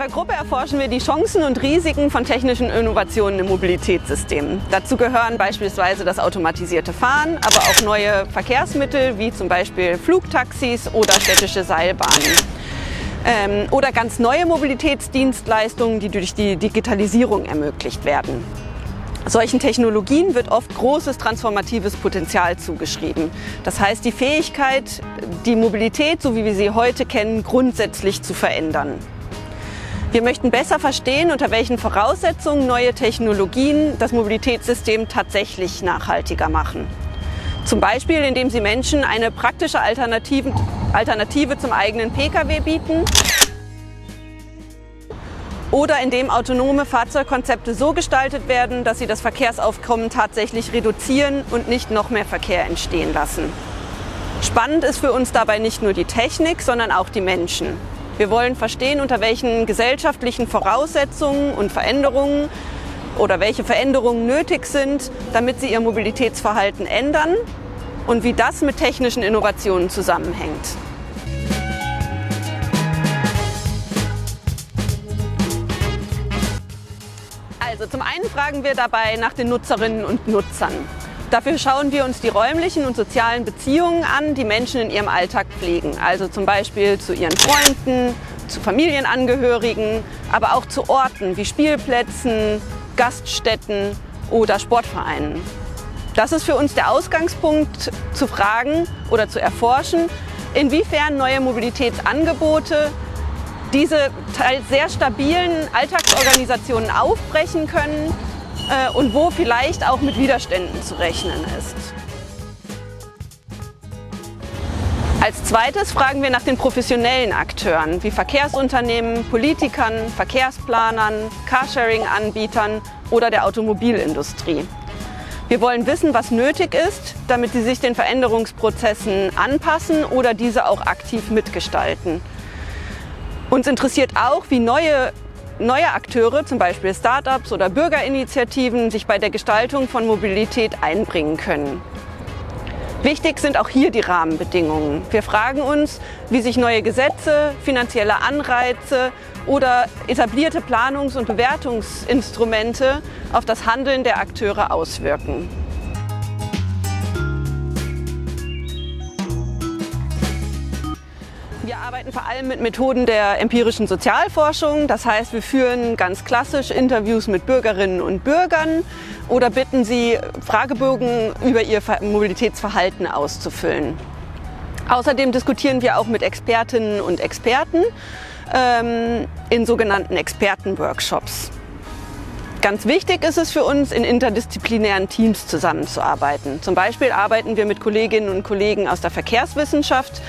unserer Gruppe erforschen wir die Chancen und Risiken von technischen Innovationen im Mobilitätssystem. Dazu gehören beispielsweise das automatisierte Fahren, aber auch neue Verkehrsmittel wie zum Beispiel Flugtaxis oder städtische Seilbahnen. Oder ganz neue Mobilitätsdienstleistungen, die durch die Digitalisierung ermöglicht werden. Solchen Technologien wird oft großes transformatives Potenzial zugeschrieben. Das heißt, die Fähigkeit, die Mobilität, so wie wir sie heute kennen, grundsätzlich zu verändern. Wir möchten besser verstehen, unter welchen Voraussetzungen neue Technologien das Mobilitätssystem tatsächlich nachhaltiger machen. Zum Beispiel, indem sie Menschen eine praktische Alternative zum eigenen Pkw bieten oder indem autonome Fahrzeugkonzepte so gestaltet werden, dass sie das Verkehrsaufkommen tatsächlich reduzieren und nicht noch mehr Verkehr entstehen lassen. Spannend ist für uns dabei nicht nur die Technik, sondern auch die Menschen. Wir wollen verstehen, unter welchen gesellschaftlichen Voraussetzungen und Veränderungen oder welche Veränderungen nötig sind, damit sie ihr Mobilitätsverhalten ändern und wie das mit technischen Innovationen zusammenhängt. Also zum einen fragen wir dabei nach den Nutzerinnen und Nutzern. Dafür schauen wir uns die räumlichen und sozialen Beziehungen an, die Menschen in ihrem Alltag pflegen. Also zum Beispiel zu ihren Freunden, zu Familienangehörigen, aber auch zu Orten wie Spielplätzen, Gaststätten oder Sportvereinen. Das ist für uns der Ausgangspunkt, zu fragen oder zu erforschen, inwiefern neue Mobilitätsangebote diese teils sehr stabilen Alltagsorganisationen aufbrechen können und wo vielleicht auch mit Widerständen zu rechnen ist. Als zweites fragen wir nach den professionellen Akteuren wie Verkehrsunternehmen, Politikern, Verkehrsplanern, Carsharing-Anbietern oder der Automobilindustrie. Wir wollen wissen, was nötig ist, damit sie sich den Veränderungsprozessen anpassen oder diese auch aktiv mitgestalten. Uns interessiert auch, wie neue Akteure, zum Beispiel Start-ups oder Bürgerinitiativen, sich bei der Gestaltung von Mobilität einbringen können. Wichtig sind auch hier die Rahmenbedingungen. Wir fragen uns, wie sich neue Gesetze, finanzielle Anreize oder etablierte Planungs- und Bewertungsinstrumente auf das Handeln der Akteure auswirken. Wir arbeiten vor allem mit Methoden der empirischen Sozialforschung. Das heißt, wir führen ganz klassisch Interviews mit Bürgerinnen und Bürgern oder bitten sie, Fragebögen über ihr Mobilitätsverhalten auszufüllen. Außerdem diskutieren wir auch mit Expertinnen und Experten in sogenannten Expertenworkshops. Ganz wichtig ist es für uns, in interdisziplinären Teams zusammenzuarbeiten. Zum Beispiel arbeiten wir mit Kolleginnen und Kollegen aus der Verkehrswissenschaft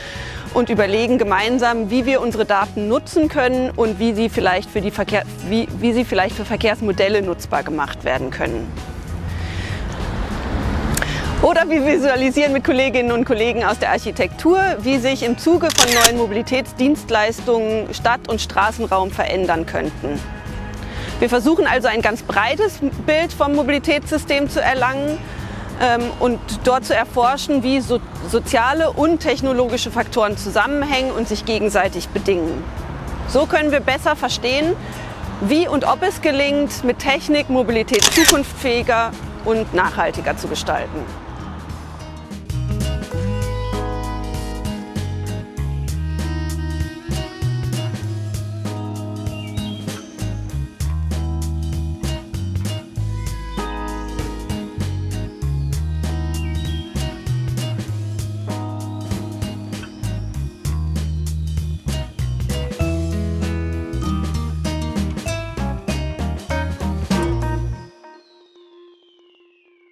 und überlegen gemeinsam, wie wir unsere Daten nutzen können und wie sie vielleicht für Verkehrsmodelle nutzbar gemacht werden können. Oder wir visualisieren mit Kolleginnen und Kollegen aus der Architektur, wie sich im Zuge von neuen Mobilitätsdienstleistungen Stadt- und Straßenraum verändern könnten. Wir versuchen also ein ganz breites Bild vom Mobilitätssystem zu erlangen und dort zu erforschen, wie soziale und technologische Faktoren zusammenhängen und sich gegenseitig bedingen. So können wir besser verstehen, wie und ob es gelingt, mit Technik Mobilität zukunftsfähiger und nachhaltiger zu gestalten.